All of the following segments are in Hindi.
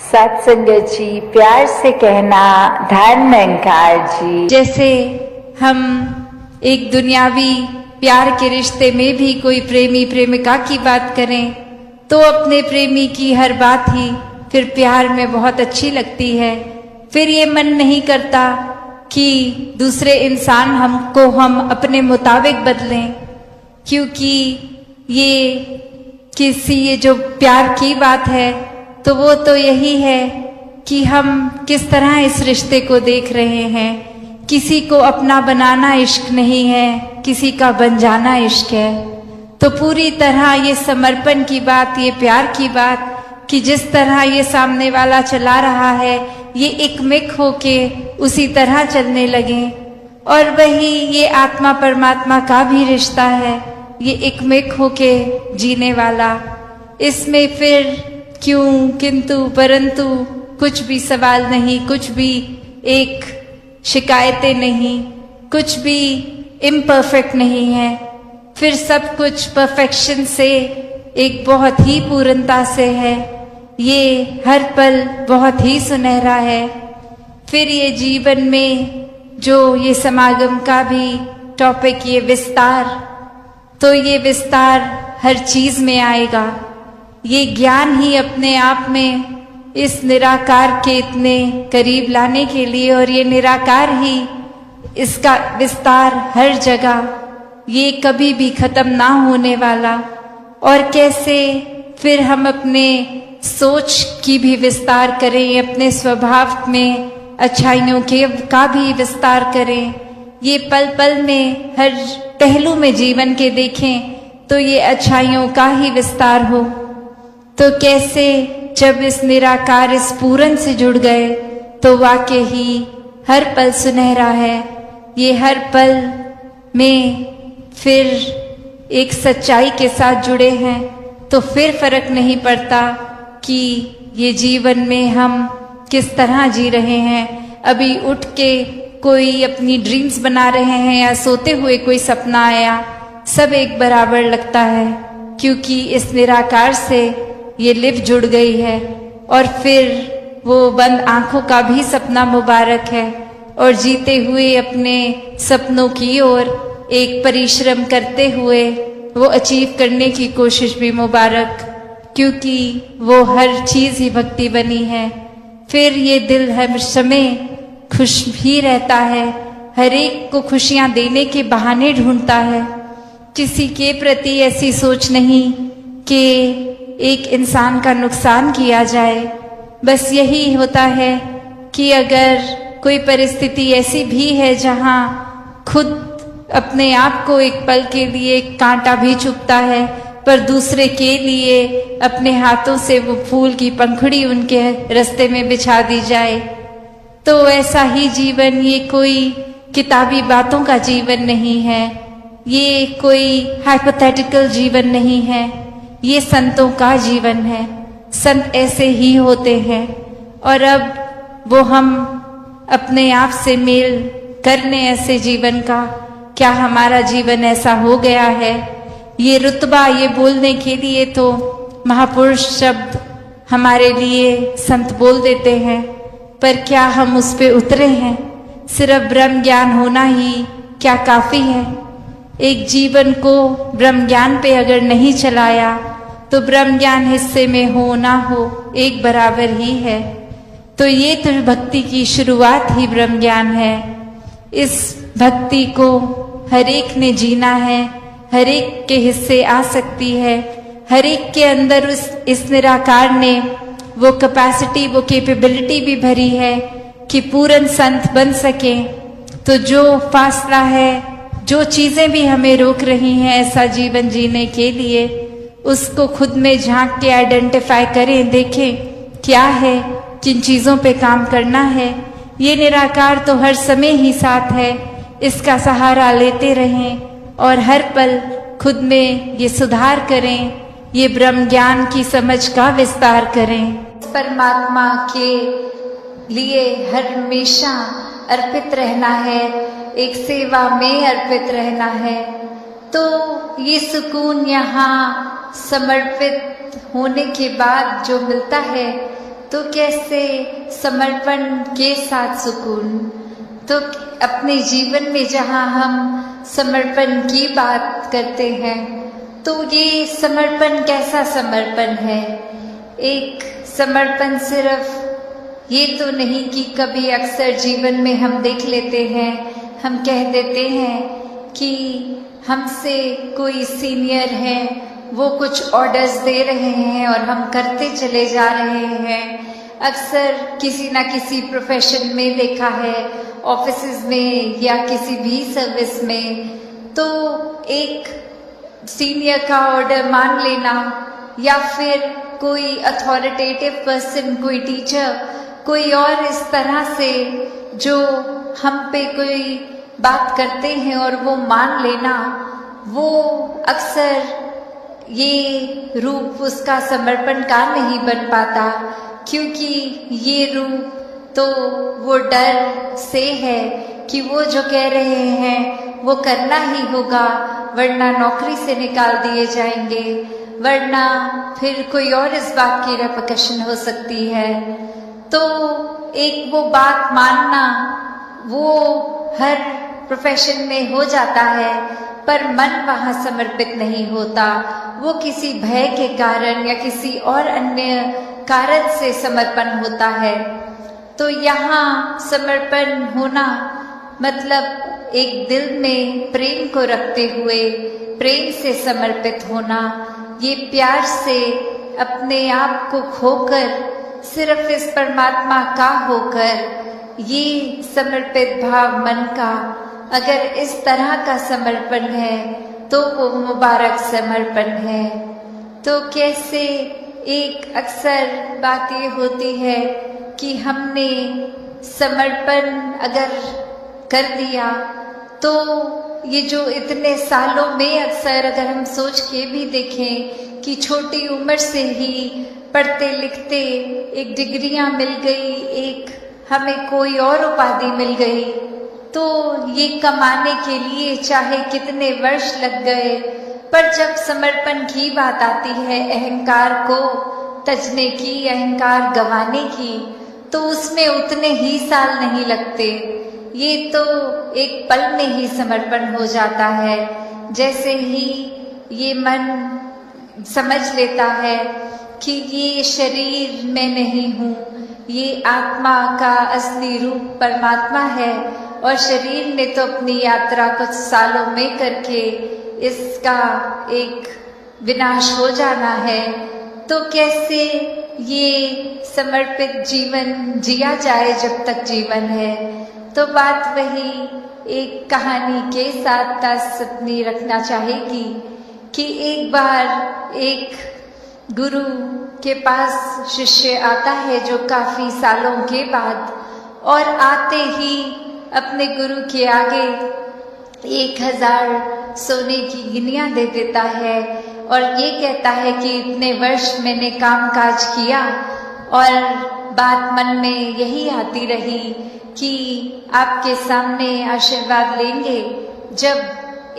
सत्संगत जी, प्यार से कहना धर्म निरंकार जी। जैसे हम एक दुनियावी प्यार के रिश्ते में भी कोई प्रेमी प्रेमिका की बात करें तो अपने प्रेमी की हर बात ही फिर प्यार में बहुत अच्छी लगती है। फिर ये मन नहीं करता कि दूसरे इंसान हमको हम अपने मुताबिक बदलें, क्योंकि ये जो प्यार की बात है तो वो तो यही है कि हम किस तरह इस रिश्ते को देख रहे हैं। किसी को अपना बनाना इश्क नहीं है, किसी का बन जाना इश्क है। तो पूरी तरह ये समर्पण की बात, ये प्यार की बात कि जिस तरह ये सामने वाला चला रहा है ये एकमिक होके उसी तरह चलने लगे। और वही ये आत्मा परमात्मा का भी रिश्ता है, ये एकमिक होके जीने वाला। इसमें फिर क्यों, किंतु, परंतु कुछ भी सवाल नहीं, कुछ भी एक शिकायतें नहीं, कुछ भी इम्परफेक्ट नहीं है। फिर सब कुछ परफेक्शन से एक बहुत ही पूर्णता से है। ये हर पल बहुत ही सुनहरा है। फिर ये जीवन में जो ये समागम का भी टॉपिक, ये विस्तार, तो ये विस्तार हर चीज में आएगा। ये ज्ञान ही अपने आप में इस निराकार के इतने करीब लाने के लिए, और ये निराकार ही इसका विस्तार हर जगह, ये कभी भी खत्म ना होने वाला। और कैसे फिर हम अपने सोच की भी विस्तार करें, अपने स्वभाव में अच्छाइयों के का भी विस्तार करें। ये पल पल में हर पहलू में जीवन के देखें तो ये अच्छाइयों का ही विस्तार हो। तो कैसे जब इस निराकार, इस पूरन से जुड़ गए तो वाकई ही हर पल सुनहरा है। ये हर पल में फिर एक सच्चाई के साथ जुड़े हैं तो फिर फर्क नहीं पड़ता कि ये जीवन में हम किस तरह जी रहे हैं। अभी उठ के कोई अपनी ड्रीम्स बना रहे हैं या सोते हुए कोई सपना आया, सब एक बराबर लगता है, क्योंकि इस निराकार से ये लिव जुड़ गई है। और फिर वो बंद आंखों का भी सपना मुबारक है, और जीते हुए अपने सपनों की ओर एक परिश्रम करते हुए वो अचीव करने की कोशिश भी मुबारक, क्योंकि वो हर चीज ही भक्ति बनी है। फिर ये दिल हर समय खुश भी रहता है, हर एक को खुशियां देने के बहाने ढूंढता है। किसी के प्रति ऐसी सोच नहीं कि एक इंसान का नुकसान किया जाए। बस यही होता है कि अगर कोई परिस्थिति ऐसी भी है जहां खुद अपने आप को एक पल के लिए कांटा भी चुभता है, पर दूसरे के लिए अपने हाथों से वो फूल की पंखुड़ी उनके रास्ते में बिछा दी जाए, तो ऐसा ही जीवन, ये कोई किताबी बातों का जीवन नहीं है, ये कोई हाइपोथेटिकल जीवन नहीं है, ये संतों का जीवन है। संत ऐसे ही होते हैं। और अब वो हम अपने आप से मेल करने ऐसे जीवन का, क्या हमारा जीवन ऐसा हो गया है? ये रुतबा, ये बोलने के लिए तो महापुरुष शब्द हमारे लिए संत बोल देते हैं, पर क्या हम उस पे उतरे हैं? सिर्फ ब्रह्म ज्ञान होना ही क्या काफी है? एक जीवन को ब्रह्म ज्ञान पे अगर नहीं चलाया तो ब्रह्म ज्ञान हिस्से में हो ना हो एक बराबर ही है। तो ये तो भक्ति की शुरुआत ही ब्रह्म ज्ञान है। इस भक्ति को हर एक ने जीना है, हर एक के हिस्से आ सकती है। हर एक के अंदर इस निराकार ने वो कैपेसिटी, वो कैपेबिलिटी भी भरी है कि पूर्ण संत बन सके। तो जो फासला है, जो चीजें भी हमें रोक रही हैं ऐसा जीवन जीने के लिए, उसको खुद में झांक के आइडेंटिफाई करें, देखें क्या है, किन चीजों पे काम करना है। ये निराकार तो हर समय ही साथ है, इसका सहारा लेते रहें और हर पल खुद में ये सुधार करें, ये ब्रह्म ज्ञान की समझ का विस्तार करें। परमात्मा के लिए हर हमेशा अर्पित रहना है, एक सेवा में अर्पित रहना है। तो ये सुकून यहाँ समर्पित होने के बाद जो मिलता है तो कैसे समर्पण के साथ सुकून। तो अपने जीवन में जहाँ हम समर्पण की बात करते हैं, तो ये समर्पण कैसा समर्पण है। एक समर्पण सिर्फ ये तो नहीं कि कभी अक्सर जीवन में हम देख लेते हैं, हम कह देते हैं कि हमसे कोई सीनियर है, वो कुछ ऑर्डर्स दे रहे हैं और हम करते चले जा रहे हैं। अक्सर किसी ना किसी प्रोफेशन में देखा है, ऑफिसेज में या किसी भी सर्विस में, तो एक सीनियर का ऑर्डर मान लेना या फिर कोई अथॉरिटेटिव पर्सन, कोई टीचर, कोई और इस तरह से जो हम पे कोई बात करते हैं और वो मान लेना, वो अक्सर ये रूप उसका समर्पण का नहीं बन पाता, क्योंकि ये रूप तो वो डर से है कि वो जो कह रहे हैं वो करना ही होगा, वरना नौकरी से निकाल दिए जाएंगे, वरना फिर कोई और इस बात की रेपकशन हो सकती है। तो एक वो बात मानना वो हर प्रोफेशन में हो जाता है, पर मन वहाँ समर्पित नहीं होता। वो किसी भय के कारण या किसी और अन्य कारण से समर्पण होता है। तो यहाँ समर्पण होना मतलब एक दिल में प्रेम को रखते हुए प्रेम से समर्पित होना, ये प्यार से अपने आप को खोकर सिर्फ इस परमात्मा का होकर, ये समर्पित भाव मन का अगर इस तरह का समर्पण है तो वो मुबारक समर्पण है। तो कैसे एक अक्सर बात ये होती है कि हमने समर्पण अगर कर दिया तो ये जो इतने सालों में अक्सर अगर हम सोच के भी देखें कि छोटी उम्र से ही पढ़ते लिखते एक डिग्रियां मिल गई, एक हमें कोई और उपाधि मिल गई, तो ये कमाने के लिए चाहे कितने वर्ष लग गए, पर जब समर्पण की बात आती है, अहंकार को तजने की, अहंकार गंवाने की, तो उसमें उतने ही साल नहीं लगते। ये तो एक पल में ही समर्पण हो जाता है। जैसे ही ये मन समझ लेता है कि ये शरीर मैं नहीं हूँ, ये आत्मा का असली रूप परमात्मा है और शरीर ने तो अपनी यात्रा कुछ सालों में करके इसका एक विनाश हो जाना है, तो कैसे ये समर्पित जीवन जिया जाए जब तक जीवन है। तो बात वही एक कहानी के साथ तास अपनी रखना चाहेगी कि एक बार एक गुरु के पास शिष्य आता है जो काफी सालों के बाद, और आते ही अपने गुरु के आगे 1000 सोने की गिनियां दे देता है और ये कहता है कि इतने वर्ष मैंने काम काज किया और बात मन में यही आती रही कि आपके सामने आशीर्वाद लेंगे जब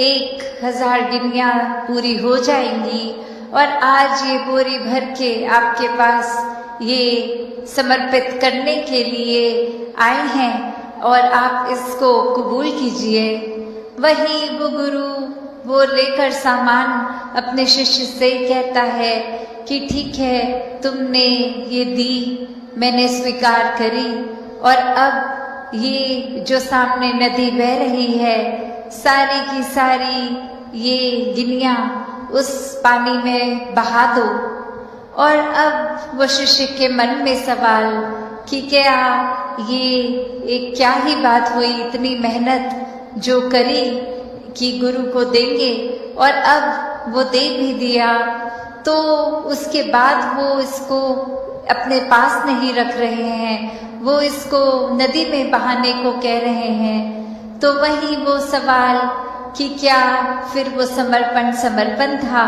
1000 गिनियां पूरी हो जाएंगी, और आज ये बोरी भर के आपके पास ये समर्पित करने के लिए आए हैं और आप इसको कबूल कीजिए। वही वो गुरु वो लेकर सामान अपने शिष्य से कहता है कि ठीक है, तुमने ये दी, मैंने स्वीकार करी, और अब ये जो सामने नदी बह रही है, सारी की सारी ये गिनियां उस पानी में बहा दो। और अब वो शिष्य के मन में सवाल कि क्या ये एक क्या ही बात हुई, इतनी मेहनत जो करी कि गुरु को देंगे और अब वो दे भी दिया, तो उसके बाद वो इसको अपने पास नहीं रख रहे हैं, वो इसको नदी में बहाने को कह रहे हैं। तो वही वो सवाल कि क्या फिर वो समर्पण था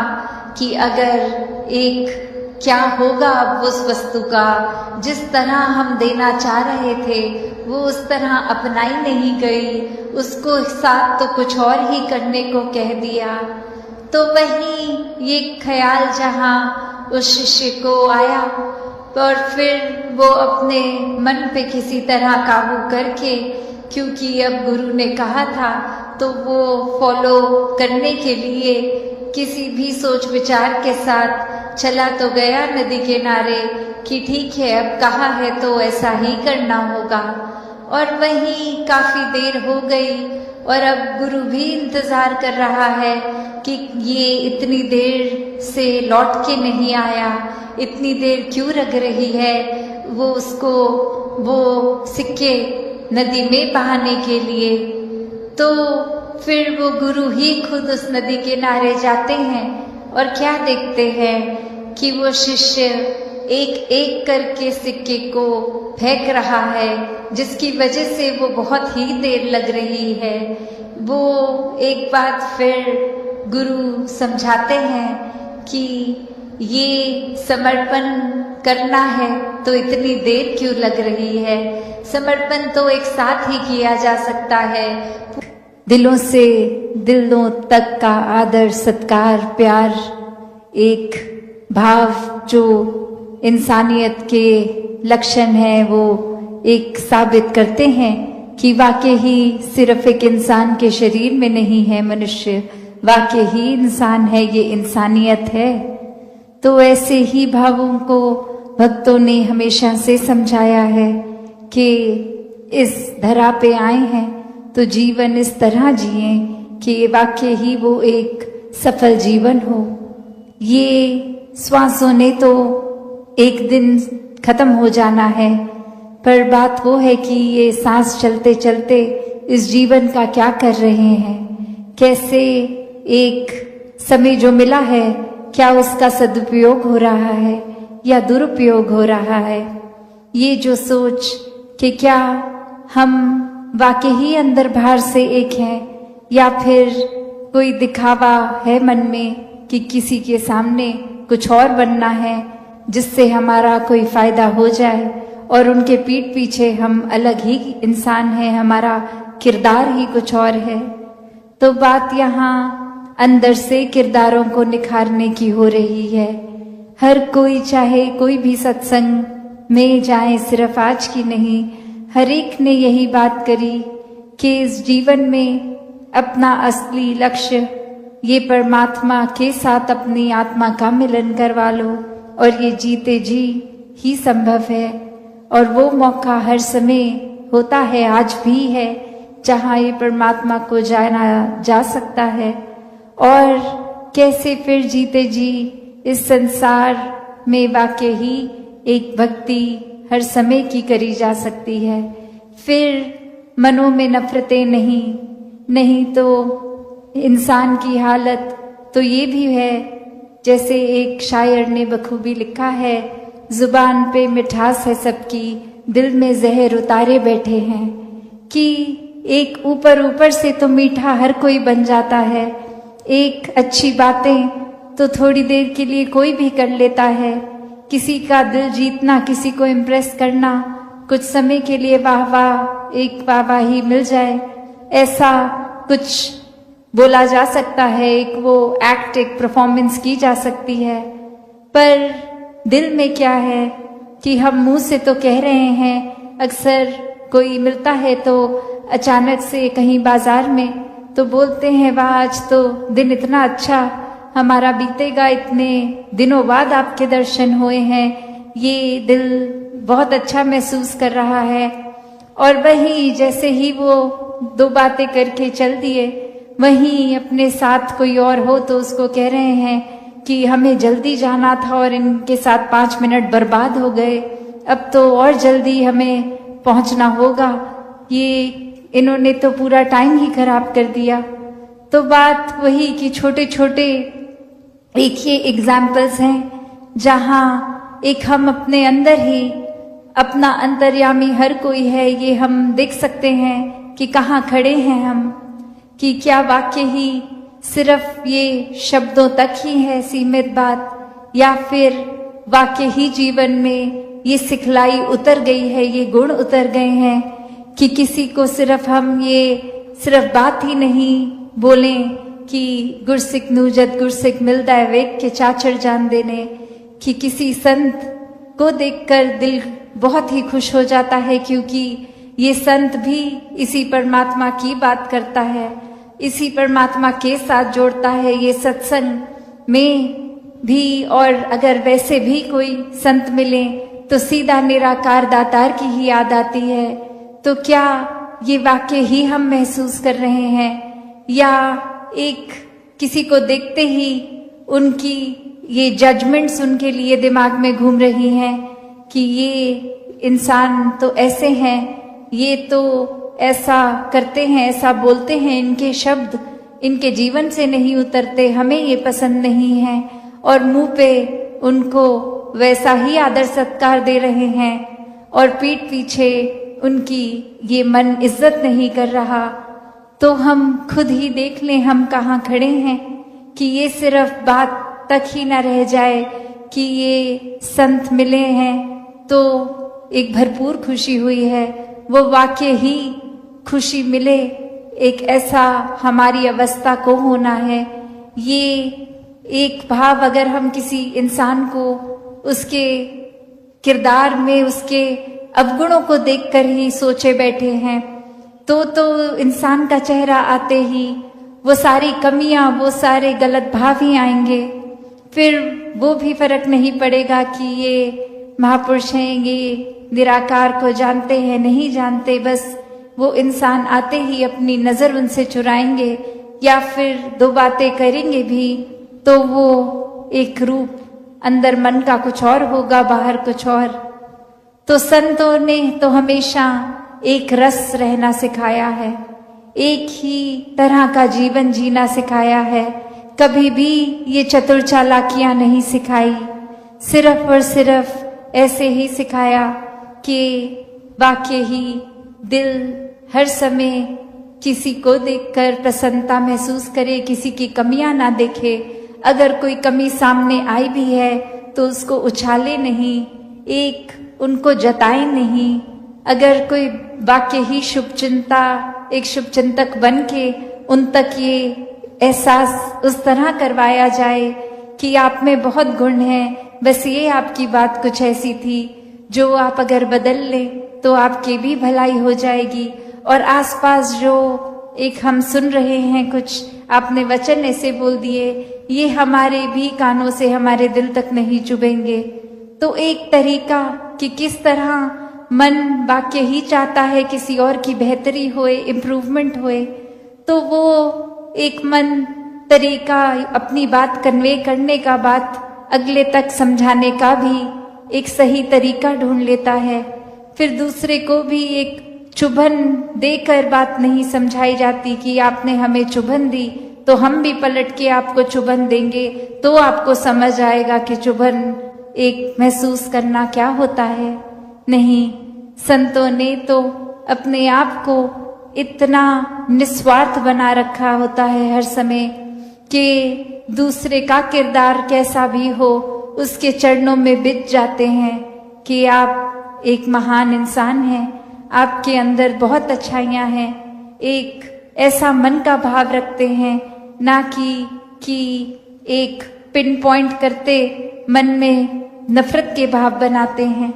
कि अगर एक क्या होगा अब उस वस्तु का, जिस तरह हम देना चाह रहे थे वो उस तरह अपनाई नहीं गई, उसको साथ तो कुछ और ही करने को कह दिया। तो वही ये ख्याल जहाँ उस शिष्य को आया और फिर वो अपने मन पे किसी तरह काबू करके, क्योंकि अब गुरु ने कहा था तो वो फॉलो करने के लिए किसी भी सोच विचार के साथ चला तो गया नदी किनारे कि ठीक है अब कहा है तो ऐसा ही करना होगा। और वहीं काफी देर हो गई और अब गुरु भी इंतजार कर रहा है कि ये इतनी देर से लौट के नहीं आया, इतनी देर क्यों लग रही है वो उसको वो सिक्के नदी में बहाने के लिए। तो फिर वो गुरु ही खुद उस नदी किनारे जाते हैं और क्या देखते हैं कि वो शिष्य एक एक करके सिक्के को फेंक रहा है, जिसकी वजह से वो बहुत ही देर लग रही है। वो एक बात फिर गुरु समझाते हैं कि ये समर्पण करना है तो इतनी देर क्यों लग रही है, समर्पण तो एक साथ ही किया जा सकता है। दिलों से दिलों तक का आदर सत्कार प्यार, एक भाव जो इंसानियत के लक्षण है वो एक साबित करते हैं कि वाकई ही सिर्फ एक इंसान के शरीर में नहीं है मनुष्य, वाकई ही इंसान है, ये इंसानियत है। तो ऐसे ही भावों को भक्तों ने हमेशा से समझाया है कि इस धरा पे आए हैं तो जीवन इस तरह जिए कि वाकई ही वो एक सफल जीवन हो। ये श्वासों ने तो एक दिन खत्म हो जाना है, पर बात वो है कि ये सांस चलते चलते इस जीवन का क्या कर रहे हैं, कैसे एक समय जो मिला है क्या उसका सदुपयोग हो रहा है या दुरुपयोग हो रहा है। ये जो सोच कि क्या हम वाकई ही अंदर बाहर से एक हैं या फिर कोई दिखावा है मन में कि किसी के सामने कुछ और बनना है जिससे हमारा कोई फायदा हो जाए और उनके पीठ पीछे हम अलग ही इंसान हैं, हमारा किरदार ही कुछ और है। तो बात यहाँ अंदर से किरदारों को निखारने की हो रही है। हर कोई चाहे कोई भी सत्संग में जाए, सिर्फ आज की नहीं, हर एक ने यही बात करी कि इस जीवन में अपना असली लक्ष्य ये परमात्मा के साथ अपनी आत्मा का मिलन करवा लो और ये जीते जी ही संभव है। और वो मौका हर समय होता है, आज भी है, जहाँ ये परमात्मा को जाना जा सकता है। और कैसे फिर जीते जी इस संसार में वाकई ही एक भक्ति हर समय की करी जा सकती है। फिर मनों में नफरतें नहीं तो इंसान की हालत तो ये भी है, जैसे एक शायर ने बखूबी लिखा है, जुबान पे मिठास है सबकी, दिल में जहर उतारे बैठे हैं। कि एक ऊपर से तो मीठा हर कोई बन जाता है, एक अच्छी बातें तो थोड़ी देर के लिए कोई भी कर लेता है, किसी का दिल जीतना, किसी को इम्प्रेस करना, कुछ समय के लिए एक वाहवाही मिल जाए, ऐसा कुछ बोला जा सकता है, एक वो एक्ट, एक परफॉर्मेंस की जा सकती है। पर दिल में क्या है कि हम मुंह से तो कह रहे हैं, अक्सर कोई मिलता है तो अचानक से कहीं बाजार में तो बोलते हैं वाह आज तो दिन इतना अच्छा हमारा बीतेगा, इतने दिनों बाद आपके दर्शन हुए हैं, ये दिल बहुत अच्छा महसूस कर रहा है। और वही जैसे ही वो दो बातें करके चल दिए, वहीं अपने साथ कोई और हो तो उसको कह रहे हैं कि हमें जल्दी जाना था और इनके साथ 5 मिनट बर्बाद हो गए, अब तो और जल्दी हमें पहुंचना होगा, ये इन्होंने तो पूरा टाइम ही खराब कर दिया। तो बात वही कि छोटे छोटे एक ही एग्जाम्पल्स हैं जहाँ एक हम अपने अंदर ही अपना अंतर्यामी हर कोई है, ये हम देख सकते हैं कि कहाँ खड़े हैं हम, कि क्या वाकई ही सिर्फ ये शब्दों तक ही है सीमित बात, या फिर वाकई ही जीवन में ये सिखलाई उतर गई है, ये गुण उतर गए हैं कि किसी को सिर्फ हम ये सिर्फ बात ही नहीं बोलें कि गुरसिक नूजत गुरसिक मिलदा है वेख के चाचड़ जान देने, कि किसी संत को देखकर दिल बहुत ही खुश हो जाता है, क्योंकि ये संत भी इसी परमात्मा की बात करता है, इसी परमात्मा के साथ जोड़ता है। ये सत्संग में भी, और अगर वैसे भी कोई संत मिले तो सीधा निराकार दातार की ही याद आती है। तो क्या ये वाक्य ही हम महसूस कर रहे हैं, या एक किसी को देखते ही उनकी ये जजमेंट्स उनके लिए दिमाग में घूम रही हैं कि ये इंसान तो ऐसे हैं, ये तो ऐसा करते हैं, ऐसा बोलते हैं, इनके शब्द इनके जीवन से नहीं उतरते, हमें ये पसंद नहीं है, और मुंह पे उनको वैसा ही आदर सत्कार दे रहे हैं और पीठ पीछे उनकी ये मन इज्जत नहीं कर रहा। तो हम खुद ही देख लें हम कहाँ खड़े हैं, कि ये सिर्फ बात तक ही ना रह जाए कि ये संत मिले हैं तो एक भरपूर खुशी हुई है, वो वाकई ही खुशी मिले, एक ऐसा हमारी अवस्था को होना है। ये एक भाव अगर हम किसी इंसान को उसके किरदार में उसके अवगुणों को देखकर ही सोचे बैठे हैं तो इंसान का चेहरा आते ही वो सारी कमियां, वो सारे गलत भाव ही आएंगे। फिर वो भी फर्क नहीं पड़ेगा कि ये महापुरुष हैं, ये निराकार को जानते हैं नहीं जानते, बस वो इंसान आते ही अपनी नजर उनसे चुराएंगे या फिर दो बातें करेंगे भी तो वो एक रूप, अंदर मन का कुछ और होगा, बाहर कुछ और। तो संतों ने तो हमेशा एक रस रहना सिखाया है, एक ही तरह का जीवन जीना सिखाया है, कभी भी ये चतुर चालाकियां नहीं सिखाई, सिर्फ और सिर्फ ऐसे ही सिखाया कि वाकई ही दिल हर समय किसी को देखकर प्रसन्नता महसूस करे, किसी की कमियां ना देखे, अगर कोई कमी सामने आई भी है तो उसको उछाले नहीं, एक उनको जताए नहीं। अगर कोई वाकई ही शुभचिंता, एक शुभचिंतक बन के उन तक ये एहसास उस तरह करवाया जाए कि आप में बहुत गुण हैं, बस ये आपकी बात कुछ ऐसी थी जो आप अगर बदल लें तो आपकी भी भलाई हो जाएगी। और आसपास जो एक हम सुन रहे हैं, कुछ आपने वचन ऐसे बोल दिए, ये हमारे भी कानों से हमारे दिल तक नहीं चुभेंगे। तो एक तरीका कि किस तरह मन वाकई ही चाहता है किसी और की बेहतरी होए, इम्प्रूवमेंट होए, तो वो एक मन तरीका अपनी बात कन्वे करने का, बात अगले तक समझाने का भी एक सही तरीका ढूंढ लेता है। फिर दूसरे को भी एक चुभन देकर बात नहीं समझाई जाती कि आपने हमें चुभन दी तो हम भी पलट के आपको चुभन देंगे, तो आपको समझ आएगा कि चुभन एक महसूस करना क्या होता है। नहीं, संतों ने तो अपने आप को इतना निस्वार्थ बना रखा होता है हर समय कि दूसरे का किरदार कैसा भी हो उसके चरणों में बिछ जाते हैं कि आप एक महान इंसान हैं, आपके अंदर बहुत अच्छाइयाँ हैं, एक ऐसा मन का भाव रखते हैं, ना कि एक पिन पॉइंट करते मन में नफरत के भाव बनाते हैं।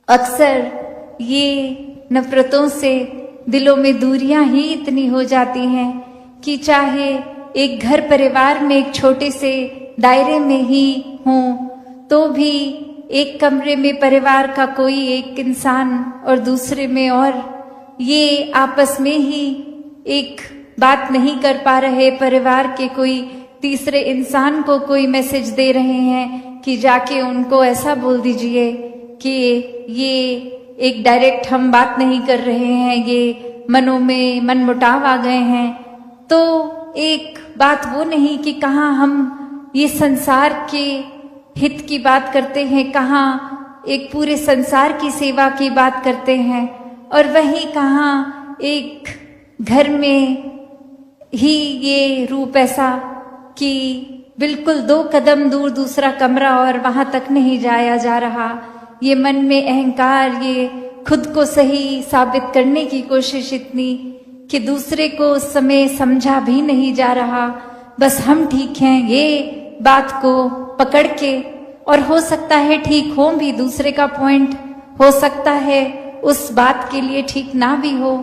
अक्सर ये नफरतों से दिलों में दूरियां ही इतनी हो जाती हैं कि चाहे एक घर परिवार में एक छोटे से दायरे में ही हों तो भी एक कमरे में परिवार का कोई एक इंसान और दूसरे में और ये आपस में ही एक बात नहीं कर पा रहे, परिवार के कोई तीसरे इंसान को कोई मैसेज दे रहे हैं कि जाके उनको ऐसा बोल दीजिए कि ये एक डायरेक्ट हम बात नहीं कर रहे हैं, ये मनों में मनमुटाव आ गए हैं। तो एक बात वो नहीं कि कहाँ हम ये संसार के हित की बात करते हैं, कहाँ एक पूरे संसार की सेवा की बात करते हैं, और वहीं कहाँ एक घर में ही ये रूप ऐसा कि बिल्कुल 2 कदम दूर दूसरा कमरा और वहां तक नहीं जाया जा रहा। ये मन में अहंकार, ये खुद को सही साबित करने की कोशिश इतनी कि दूसरे को उस समय समझा भी नहीं जा रहा, बस हम ठीक हैं ये बात को पकड़ के, और हो सकता है ठीक हो भी दूसरे का पॉइंट हो सकता है उस बात के लिए ठीक ना भी हो,